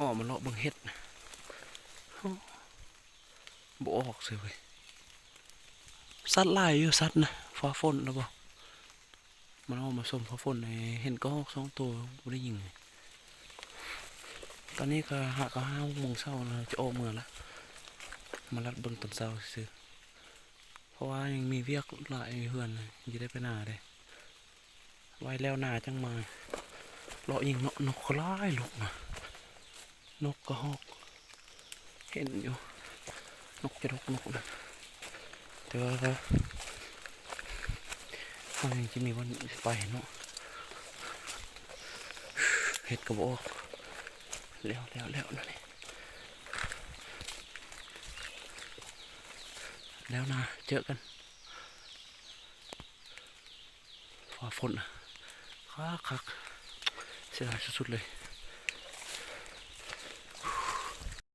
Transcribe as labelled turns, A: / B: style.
A: ออกมาเลาะเบิ่งเห็ดบ่ออกสิเว้ยสัตว์หลายอยู่สัตว์นะฟ้าฝนแล้วบ่มันออกมาสมฟ้าฝนในเห็นก็ฮอกสองตัวบ่ได้ยิงตอนนี้ก็หาก็5 โมงเช้าแล้วจะออกเมื่อละมาลัดเบิ่งตอนเช้าซื่อเพราะว่ายังมีเวียกหลายเฮือนจะได้ไปหน้าได้ไว้แล้วหน้าจังมาเลาะยิงนกก็หลายลูกนะนกก็ฮอกเห็นอยู่นกจะนกนะแต่ว่าเขายังจะมีวันไปเนาะเห็ดกระบอกแล้วนั่นนี่แล้วนะเจอกันฟ้าฝนคักเสียดายสุดๆเลย